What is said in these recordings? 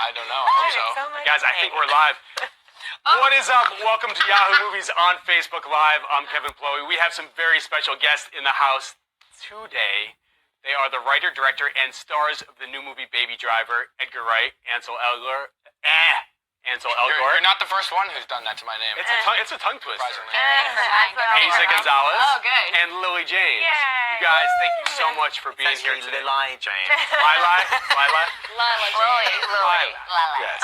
I don't know. I hope so. Guys, I think we're live. What is up? Welcome to Yahoo Movies on Facebook Live. I'm Kevin Ploe. We have some very special guests in the house today. They are the writer, director, and stars of the new movie Baby Driver, Edgar Wright, Ansel Elgort. You're not the first one who's done that to my name. It's a tongue twister. Eiza Gonzalez. Oh, good. And Lily James. Yay. You guys, thank you so much for being here today. Lily James. Lila? Lily. Yes.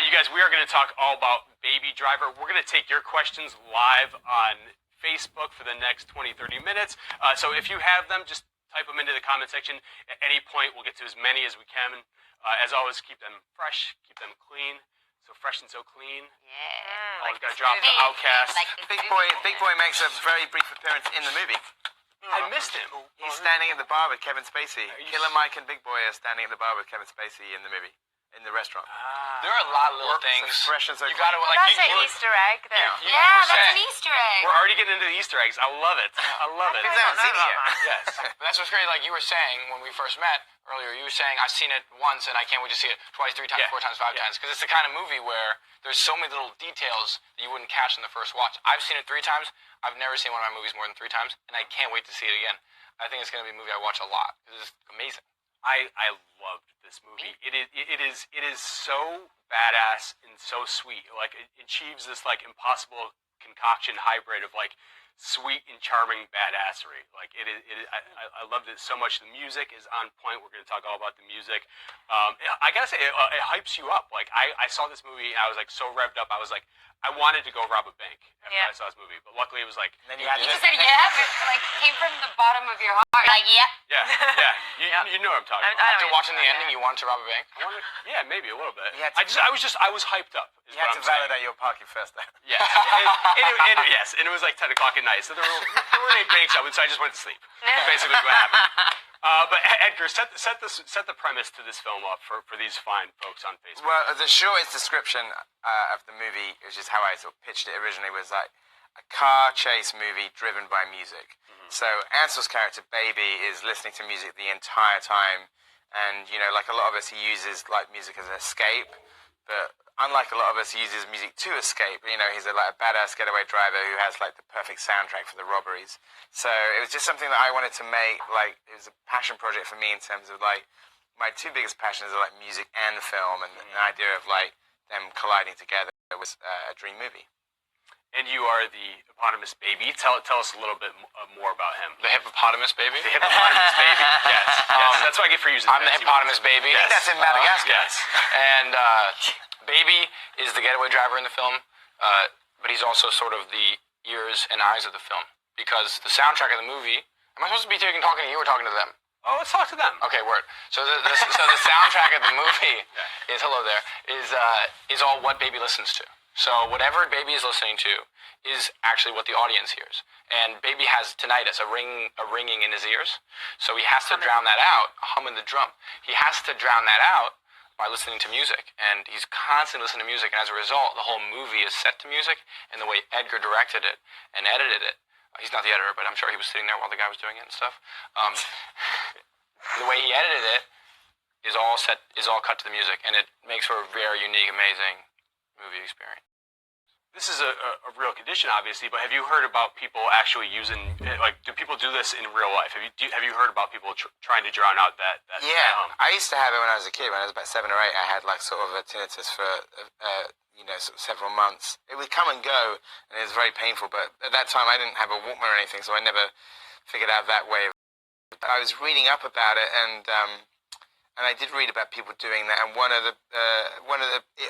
You guys, we are going to talk all about Baby Driver. We're going to take your questions live on Facebook for the next 20, 30 minutes. So if you have them, just type them into the comment section. At any point, we'll get to as many as we can. As always, keep them fresh, keep them clean. So fresh and so clean. Yeah. Always got to drop the Outcast. Big Boy makes a very brief appearance in the movie. I missed him. He's standing at the bar with Kevin Spacey. Killer Mike and Big Boy are standing at the bar with Kevin Spacey in the movie. In the restaurant. There are a lot of little things. Fresh and so you gotta That's an Easter egg. that's an Easter egg. We're already getting into the Easter eggs. I love it. I love it. People haven't seen it yet. Yes. But that's what's great. Like you were saying when we first met earlier, you were saying I've seen it once and I can't wait to see it twice, 3 times, 4 times, 5 times. Because it's the kind of movie where there's so many little details that you wouldn't catch in the first watch. I've seen it 3 times. I've never seen one of my movies more than 3 times, and I can't wait to see it again. I think it's going to be a movie I watch a lot. It's amazing. I loved this movie. It is so badass and so sweet. Like it achieves this like impossible concoction hybrid of like sweet and charming badassery. Like I loved it so much. The music is on point. We're going to talk all about the music. I gotta say, it hypes you up. Like I saw this movie, and I was like so revved up. I was like, I wanted to go rob a bank after I saw this movie, but luckily it was like. You just said yeah, but like came from the bottom of your heart. Like Yeah. You know what I'm talking about. After watching the ending, you wanted to rob a bank? Yeah, maybe a little bit. I was hyped up. You had to validate your parking first, though. Yeah. And it was like 10 o'clock at night, so there weren't any banks open, so I just went to sleep. Basically what happened. But Edgar, set the premise to this film up for these fine folks on Facebook. Well, the shortest description of the movie, which is how I sort of pitched it originally, was like a car chase movie driven by music. So Ansel's character, Baby, is listening to music the entire time. And, you know, like a lot of us, he uses like music as an escape. But unlike a lot of us, he uses music to escape. You know, he's a badass getaway driver who has like the perfect soundtrack for the robberies. So it was just something that I wanted to make. Like, it was a passion project for me in terms of like, my 2 biggest passions are like music and film. And the idea of like them colliding together was a dream movie. And you are the hippopotamus baby. Tell us a little bit more about him. The hippopotamus baby? The hippopotamus baby. Yes. That's what I get for using. I'm the hippopotamus baby. I think that's in Madagascar. Yes. And Baby is the getaway driver in the film, but he's also sort of the ears and eyes of the film. Because the soundtrack of the movie, am I supposed to be talking to you or talking to them? Oh, let's talk to them. Okay, word. So the soundtrack of the movie is, hello there, is all what Baby listens to. So whatever Baby is listening to is actually what the audience hears. And Baby has tinnitus, a ringing in his ears. So he has to drown that out, humming the drum. He has to drown that out by listening to music. And he's constantly listening to music. And as a result, the whole movie is set to music. And the way Edgar directed it and edited it, he's not the editor, but I'm sure he was sitting there while the guy was doing it and stuff. The way he edited it is all cut to the music. And it makes for a very unique, amazing movie experience. This is a real condition, obviously, but have you heard about people actually using, like, do people do this in real life? Have you heard about people trying to drown out that Yeah, I used to have it when I was a kid. When I was about 7 or 8, I had like sort of a tinnitus for sort of several months. It would come and go, and it was very painful. But at that time, I didn't have a Walkman or anything, so I never figured out that way. I was reading up about it, and I did read about people doing that. And one of the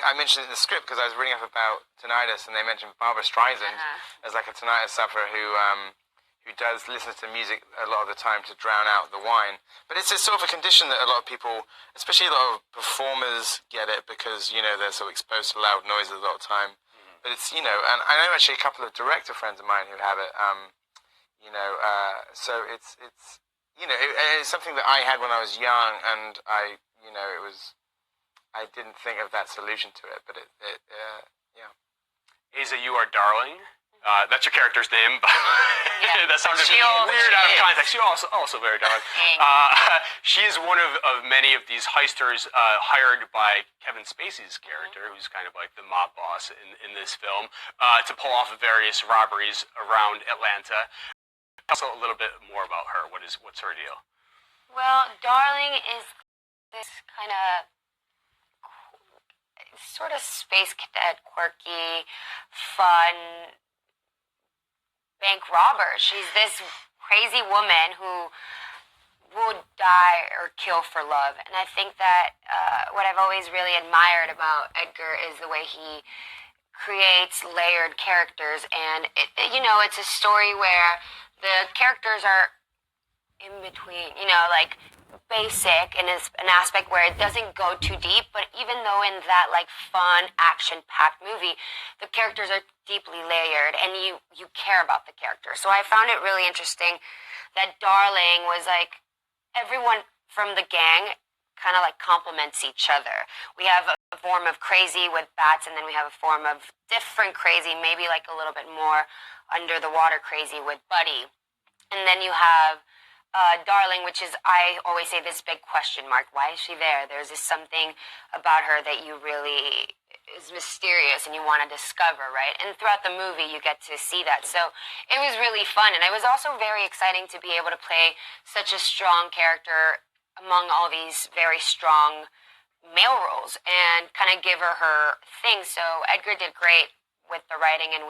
I mentioned it in the script because I was reading up about tinnitus, and they mentioned Barbara Streisand as like a tinnitus sufferer who does listen to music a lot of the time to drown out the whine. But it's a sort of a condition that a lot of people, especially a lot of performers, get it because, you know, they're sort of exposed to loud noises a lot of the time. But it's, you know, and I know actually a couple of director friends of mine who have it. So it's you know, it's something that I had when I was young, and I didn't think of that solution to it, but yeah. Eiza, you are darling. That's your character's name. Yeah. That sounded She also weird out of is. context. She also very dark. She is one of many of these heisters hired by Kevin Spacey's character, who's kind of like the mob boss in this film, to pull off various robberies around Atlanta. Also, a little bit more about her. What's her deal? Well, Darling is this kind of sort of space cadet, quirky, fun bank robber. She's this crazy woman who would die or kill for love. And I think that what I've always really admired about Edgar is the way he creates layered characters. And, it's a story where the characters are in between, like basic, and is an aspect where it doesn't go too deep, but even though in that like fun action-packed movie the characters are deeply layered and you care about the character. So I found it really interesting that Darling was like everyone from the gang kind of like complements each other. We have a form of crazy with bats, and then we have a form of different crazy, maybe like a little bit more under the water crazy with Buddy. And then you have Darling, which is, I always say, this big question mark. Why is she there? There's just something about her that you really is mysterious and you want to discover, right? And throughout the movie, you get to see that. So it was really fun. And it was also very exciting to be able to play such a strong character among all these very strong male roles and kind of give her things. So Edgar did great with the writing, and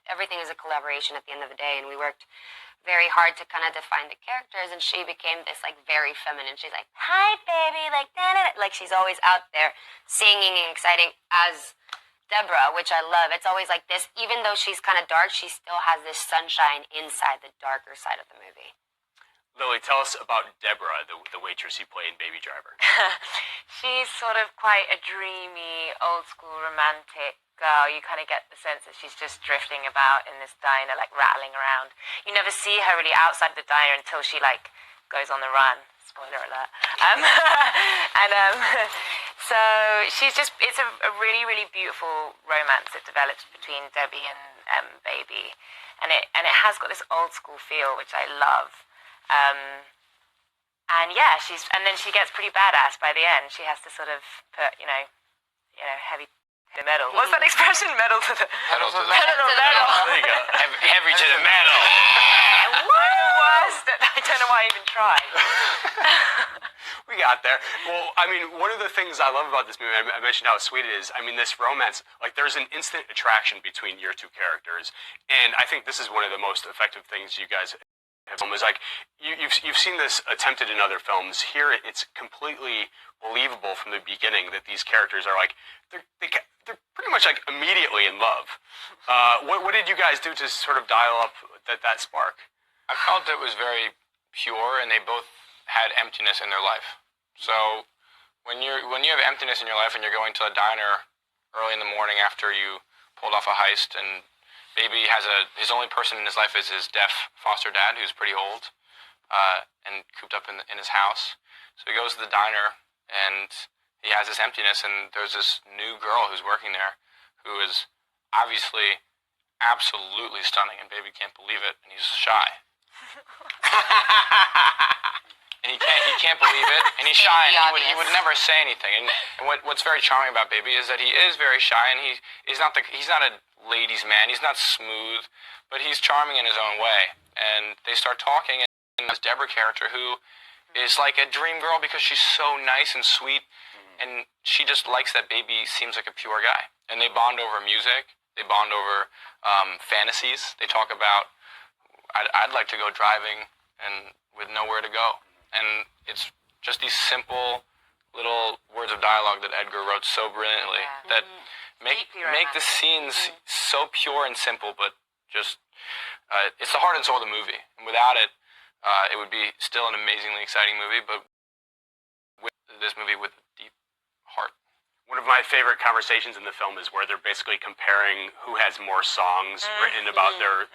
everything is a collaboration at the end of the day, and we worked very hard to kind of define the characters, and she became this like very feminine. She's like, "Hi, baby," like da-da-da. Like she's always out there singing and exciting as Deborah, which I love. It's always like this, even though she's kind of dark, she still has this sunshine inside the darker side of the movie. Lily, tell us about Deborah, the waitress you play in Baby Driver. She's sort of quite a dreamy, old school, romantic girl. You kind of get the sense that she's just drifting about in this diner, like rattling around. You never see her really outside the diner until she like goes on the run. Spoiler alert. So she's it's a really, really beautiful romance that develops between Debbie and Baby. And it has got this old school feel, which I love. And yeah, and then she gets pretty badass by the end. She has to sort of put, heavy metal. What's that expression? Metal to the Pedal to the metal. There you go. Heavy to the metal. I'm worst. I don't know why I even tried. We got there. Well, I mean, one of the things I love about this movie, I mentioned how sweet it is. I mean, this romance, like, there's an instant attraction between your two characters, and I think this is one of the most effective things you guys have. Is like you've seen this attempted in other films. Here, it's completely believable from the beginning that these characters are like they're pretty much like immediately in love. What did you guys do to sort of dial up that spark? I felt it was very pure, and they both had emptiness in their life. So when you have emptiness in your life and you're going to a diner early in the morning after you pulled off a heist, and Baby has his only person in his life is his deaf foster dad, who's pretty old, and cooped up in his house. So he goes to the diner, and he has this emptiness, and there's this new girl who's working there, who is obviously absolutely stunning, and Baby can't believe it, and he's shy. And he can't believe it, and he's shy, and he would never say anything. And what's very charming about Baby is that he is very shy, and he's not a ladies' man. He's not smooth, but he's charming in his own way. And they start talking, and this Deborah character, who is like a dream girl because she's so nice and sweet, and she just likes that Baby seems like a pure guy. And they bond over music. They bond over fantasies. They talk about, I'd like to go driving and with nowhere to go. And it's just these simple little words of dialogue that Edgar wrote so brilliantly that make the scenes so pure and simple, but just it's the heart and soul of the movie. And without it, it would be still an amazingly exciting movie, but with this movie with a deep heart. One of my favorite conversations in the film is where they're basically comparing who has more songs written about their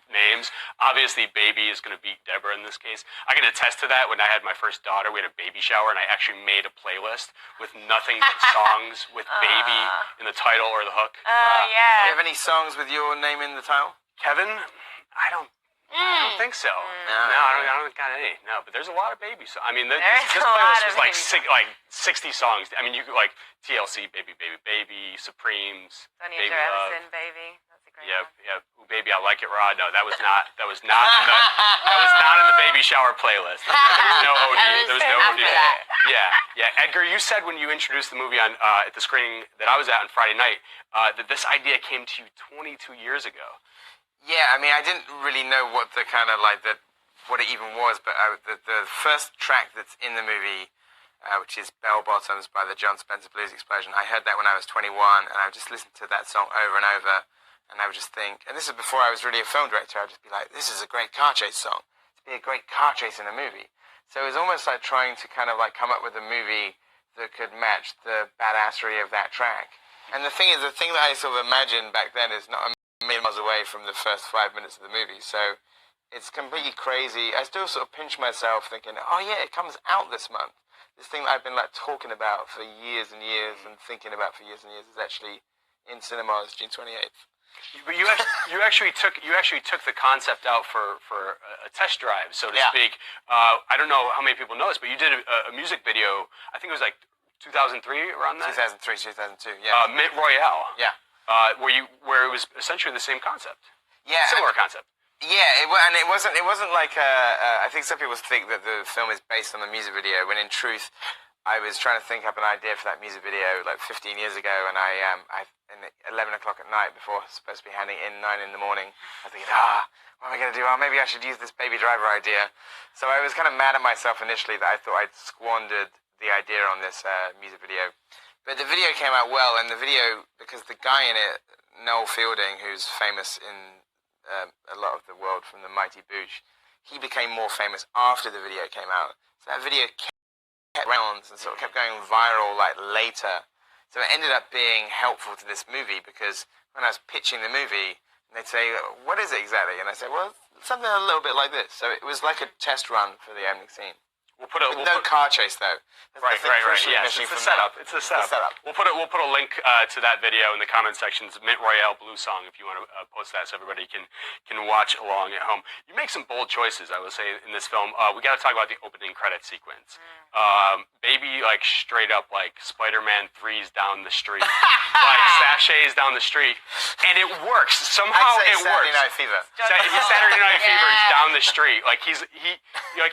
names. Obviously, Baby is going to beat Deborah in this case. I can attest to that. When I had my first daughter, we had a baby shower, and I actually made a playlist with nothing but songs with Baby in the title or the hook. Do you have any songs with your name in the title? Kevin, I don't think so. No, I don't got any. No, but there's a lot of baby songs. I mean, this playlist was like 60 songs. I mean, you could like TLC, Baby, Baby, Baby, Supremes, Sonny Baby Jefferson, Love. baby. That's a great Yeah, one. yeah. Ooh, Baby, I Like It Raw. No, that was not in the baby shower playlist. There was no OD. There was no OD. after that. Yeah. Edgar, you said when you introduced the movie on at the screening that I was at on Friday night that this idea came to you 22 years ago. Yeah, I mean, I didn't really know what the kind of like what it even was, but the first track that's in the movie, which is Bell Bottoms by the John Spencer Blues Explosion, I heard that when I was 21, and I would just listen to that song over and over, and I would just think, and this is before I was really a film director, I'd just be like, this is a great car chase song. It'd be a great car chase in a movie. So it was almost like trying to kind of like come up with a movie that could match the badassery of that track. And the thing is, the thing that I sort of imagined back then is not a million miles away from the first 5 minutes of the movie, so it's completely crazy. I still sort of pinch myself thinking, oh yeah, it comes out this month. This thing that I've been like talking about for years and years and thinking about for years and years is actually in cinemas June 28th. But you actually took the concept out for a test drive, so to speak. I don't know how many people know this, but you did a music video. I think it was like 2003 around that. 2003, 2002. Yeah. Mint Royale. Yeah. Where it was essentially the same concept. Yeah. Similar concept. Yeah, and it wasn't like I think some people think that the film is based on the music video, when in truth, I was trying to think up an idea for that music video like 15 years ago, and I 11 o'clock at night before I was supposed to be handing in 9 in the morning, I was thinking, what am I going to do? Oh, maybe I should use this Baby Driver idea. So I was kind of mad at myself initially that I thought I'd squandered the idea on this music video. But the video came out well, and the video, because the guy in it, Noel Fielding, who's famous in a lot of the world from the Mighty Boosh, he became more famous after the video came out. So that video kept rounds and sort of kept going viral like later. So it ended up being helpful to this movie, because when I was pitching the movie, they'd say, what is it exactly? And I said, well, something a little bit like this. So it was like a test run for the opening scene. No car chase though. Right. Yes, it's the setup. It's the setup. We'll put a link to that video in the comment sections. Mint Royale Blue Song, if you want to post that so everybody can watch along at home. You make some bold choices, I will say, in this film. We got to talk about the opening credit sequence. Baby, like straight up, like Spider-Man 3's down the street, like sachets down the street, and it works. Somehow it works. Saturday Night Fever. Saturday Night Fever is down the street. Like he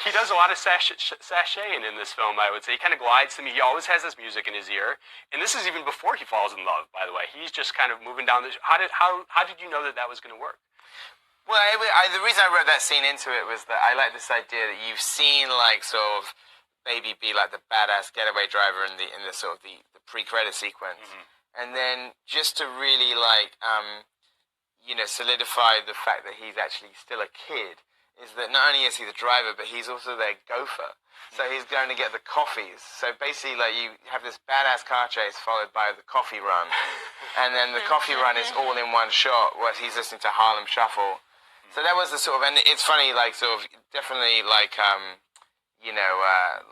does a lot of sashaying in this film, I would say. He kind of glides to me. He always has this music in his ear, and this is even before he falls in love, by the way. He's just kind of moving down the. How did you know that was going to work? Well, the reason I wrote that scene into it was that I like this idea that you've seen like sort of Baby be like the badass getaway driver in the sort of the pre-credit sequence, and then just to really like solidify the fact that he's actually still a kid, is that not only is he the driver, but he's also their gopher. So he's going to get the coffees. So basically, like, you have this badass car chase followed by the coffee run, and then the coffee run is all in one shot where he's listening to Harlem Shuffle. So that was the sort of, and it's funny, like, sort of, definitely like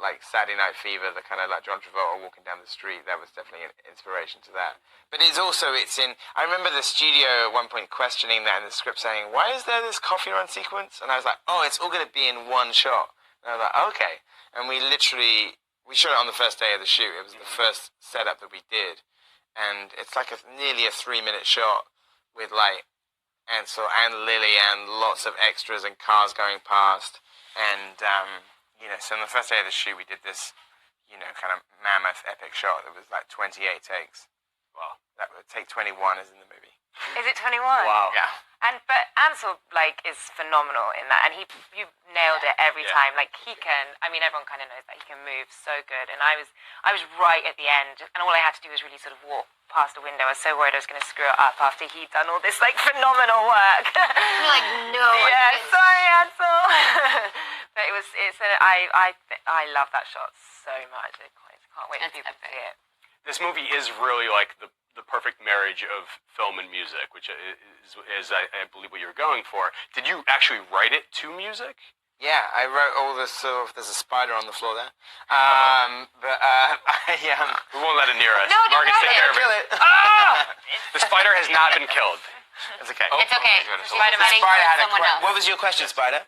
like Saturday Night Fever, the kind of like John Travolta walking down the street. That was definitely an inspiration to that. But it's in. I remember the studio at one point questioning that in the script, saying, "Why is there this coffee run sequence?" And I was like, "Oh, it's all going to be in one shot." And I was like, "Okay." And we shot it on the first day of the shoot. It was the first setup that we did, and it's like nearly a 3-minute shot with like Ansel and Lily and lots of extras and cars going past, and so on the first day of the shoot, we did this, kind of mammoth epic shot that was like 28 takes. Well, that would take 21 is in the movie. Is it 21? Wow. Yeah. But Ansel is phenomenal in that, and you nailed it every time. Like everyone kind of knows that he can move so good, and I was right at the end, and all I had to do was really sort of walk past the window. I was so worried I was going to screw it up after he'd done all this like phenomenal work. You're like, no. Yeah, sorry, Ansel. But I love that shot so much. I can't wait for people to see it. This movie is really like the perfect marriage of film and music, which is I believe what you were going for. Did you actually write it to music? Yeah, I wrote all this sort of. There's a spider on the floor there. We won't let it near us. No, don't Marcus, take care of kill it. it. The spider has not been killed. It's okay. It's okay. Spider-Man. Getting Spider towards had a someone else. What was your question, Spider?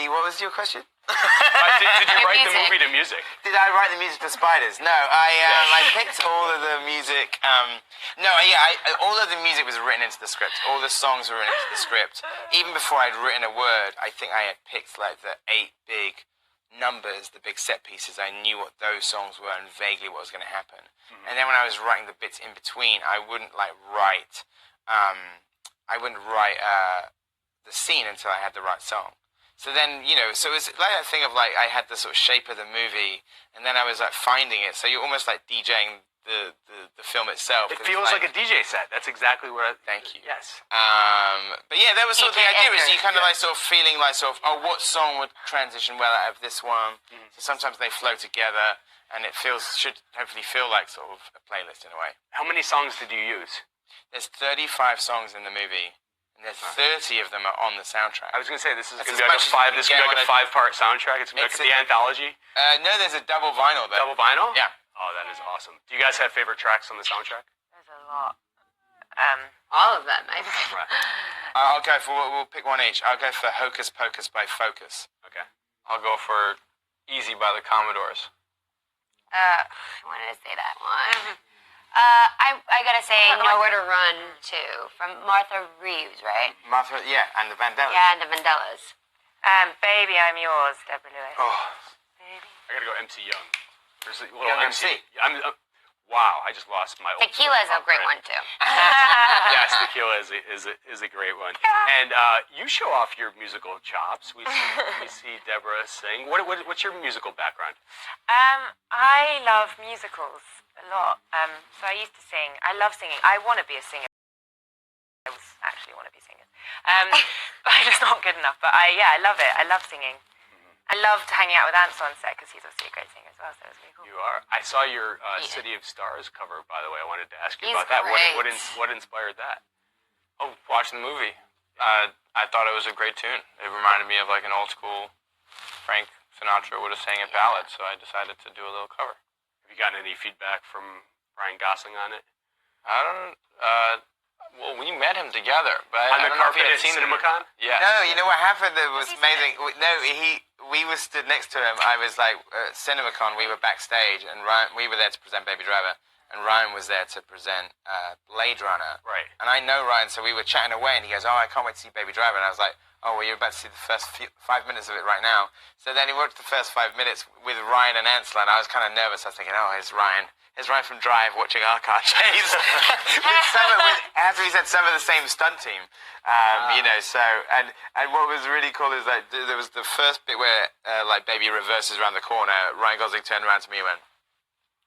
What was your question? Did you write the music. movie to music? Did I write the music for Spiders? No, I picked all of the music. All of the music was written into the script. All the songs were written into the script. Even before I'd written a word, I think I had picked like the 8 big numbers, the big set pieces. I knew what those songs were and vaguely what was going to happen. And then when I was writing the bits in between, I wouldn't write the scene until I had the right song. So then, so it was like that thing of I had the sort of shape of the movie, and then I was finding it. So you're almost like DJing the film itself. It feels like a DJ set. That's exactly what. Thank you. Yes. But yeah, that was sort of the DJ idea. Is Edgar. you kind of sort of feeling what song would transition well out of this one. So sometimes they flow together, and it should hopefully feel like sort of a playlist in a way. How many songs did you use? There's 35 songs in the movie. And there's 30 of them are on the soundtrack. I was going to say this is That's going to be as much as you can get a 5-part soundtrack. It's going to be like the anthology. No, there's a double vinyl there. Double vinyl? Yeah. Oh, that is awesome. Do you guys have favorite tracks on the soundtrack? There's a lot. All of them. I think. Right. I'll go for, we'll pick one each. I'll go for Hocus Pocus by Focus. Okay. I'll go for Easy by the Commodores. I wanted to say that one. I gotta say Nowhere to Run too, from Martha Reeves, right? Martha, yeah, and the Vandellas. Yeah, and the Vandellas. Baby, I'm Yours, Deborah Lewis. Oh, Baby. I got to go MC Young. There's a little Young MC. MC. Wow, I just lost my old Tequila is a great one too. Yes, Tequila is a great one. And you show off your musical chops. We see Deborah sing. What's your musical background? I love musicals a lot. So I used to sing. I love singing. I want to be a singer. I was actually want to be singing. But I'm just not good enough. But I love it. I love singing. I loved hanging out with Ansel on set because he's obviously a great singer as well. So it was really cool. You are. I saw your City of Stars cover, by the way. I wanted to ask you He's about that. great. What inspired that? Oh, watching the movie. I thought it was a great tune. It reminded me of an old school Frank Sinatra would have sang a ballad, so I decided to do a little cover. Have you gotten any feedback from Ryan Gosling on it? I don't. Well, we met him together, but On I the don't know if carpet he at had seen CinemaCon? Yeah. no, you know what happened that was Was he amazing? No, we were stood next to him. I was at CinemaCon, we were backstage, and we were there to present Baby Driver, and Ryan was there to present Blade Runner. Right. And I know Ryan, so we were chatting away, and he goes, "Oh, I can't wait to see Baby Driver." And I was like, "Oh, well, you're about to see the first 5 minutes of it right now." So then he watched the first 5 minutes with Ryan and Ansel, and I was kind of nervous. I was thinking, "Oh, here's Ryan from Drive watching our car chase." After he said some of the same stunt team, So and what was really cool is there was the first bit where Baby reverses around the corner. Ryan Gosling turned around to me and went.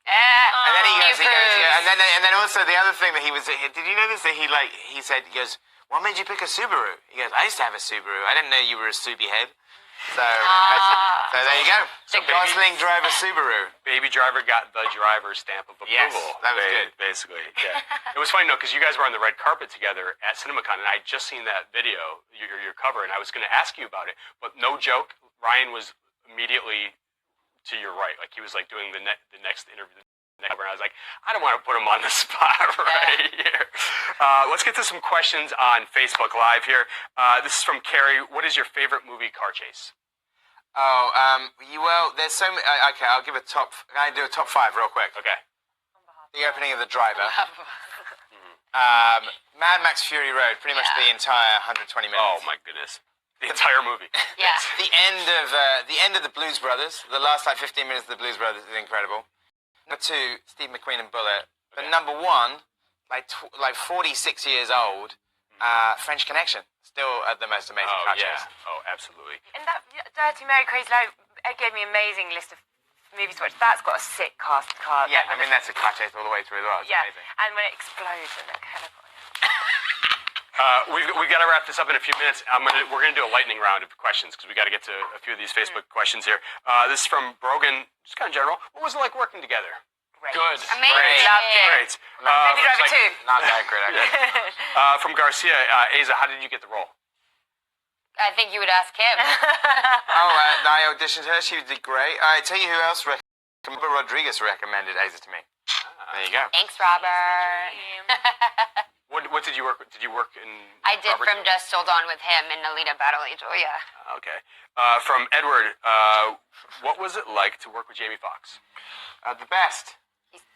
And then he goes, yeah. And then also the other thing that he was, did you notice that he said, he goes, "What made you pick a Subaru?" He goes, "I used to have a Subaru. I didn't know you were a Subi head." So there you go. So Gosling drove a Subaru. Baby Driver got the driver stamp of approval. Yes, that was good. Basically, yeah. It was funny, because you guys were on the red carpet together at CinemaCon, and I had just seen that video, your cover, and I was going to ask you about it, but no joke, Ryan was immediately to your right, he was doing the next interview. And I was like, I don't want to put him on the spot right here. Let's get to some questions on Facebook Live here. This is from Carrie. What is your favorite movie car chase? Oh, well, there's so many. Okay, I'll give a top. Can I do a top 5 real quick? Okay. The opening of The Driver. Mad Max Fury Road, pretty much the entire 120 minutes. Oh my goodness, the entire movie. Yeah. The end of the Blues Brothers. The last 15 minutes of the Blues Brothers is incredible. Number 2, Steve McQueen and Bullet. But number 1, 46 years old, French Connection. Still the most amazing car chase. Oh, absolutely. And that Dirty Mary Crazy Love, it gave me an amazing list of movies to watch. That's got a sick cast car. Yeah, I mean that's a car chase all the way through as well. It's amazing. And when it explodes and that kind of. We've got to wrap this up in a few minutes. We're gonna do a lightning round of questions because we got to get to a few of these Facebook questions here. This is from Brogan, just kind of general. What was it like working together? Great. Good. Amazing. Great. Loved it. Great. Baby Driver 2. Not that great, actually. From Garcia, Eiza, how did you get the role? I think you would ask him. I auditioned her. She did great. I tell you who else Rodriguez recommended Eiza to me. There you go. Thanks, Robert. What did you work? Did you work in? I did Robert's From Dusk Till Dawn with him in Alita Battle Angel, yeah. Okay. From Edward, what was it like to work with Jamie Foxx? The best.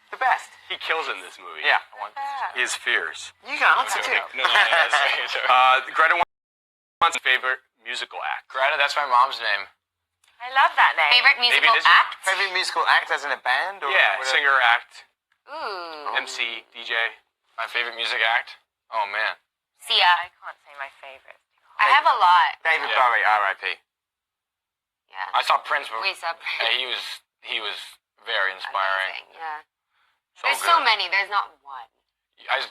The best. He kills in this movie. Yeah. His fears. You can answer too. No, sorry. Greta wants favorite musical act. Greta, that's my mom's name. I love that name. Favorite musical it is- act? Favorite musical act as in a band? Or Yeah, whatever? singer, act, Ooh. MC, DJ. My favorite music act? Oh, man. Sia. I can't say my favorite. I have a lot. David Yeah. Bowie, R.I.P. Yeah. I saw Prince, but We saw he was very inspiring. Amazing, yeah. So There's good. so many. There's not one.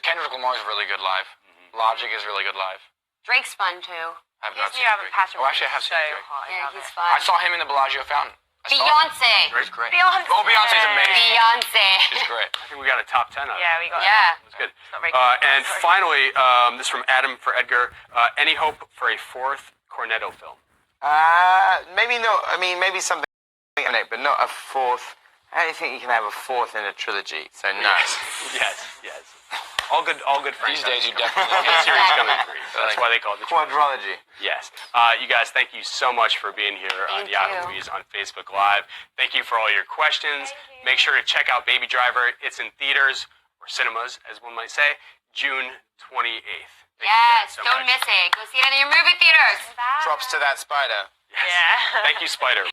Kendrick Lamar's really good live. Logic is really good live. Drake's fun too. I've His not new seen album, Drake. Passion Oh, actually, I have so seen Drake. hot. I Yeah, love he's it. fun. I saw him in the Bellagio Fountain. Beyonce. Drake's great. Beyonce. Oh, Beyonce's amazing. Beyonce. She's great. I think we got a top 10 on it. Yeah, we got Yeah. That's good. It's not very good. And Sorry. finally, this is from Adam for Edgar. Any hope for a fourth Cornetto film? Maybe not. I mean, maybe something, but not a fourth. I don't think you can have a fourth in a trilogy. So no. Yes. All good These franchises. days, you coming. definitely All good series coming through. So that's why they call it the Quadrology. Yes. You guys, thank you so much for being here on Thank Yahoo you. Movies on Facebook Live. Thank you for all your questions. Make sure to check out Baby Driver. It's in theaters, or cinemas, as one might say, June 28th. Thank you guys Yes, so don't much. miss it. Go see it in your movie theaters. Props to that spider. Yes. Yeah. Thank you, Spider.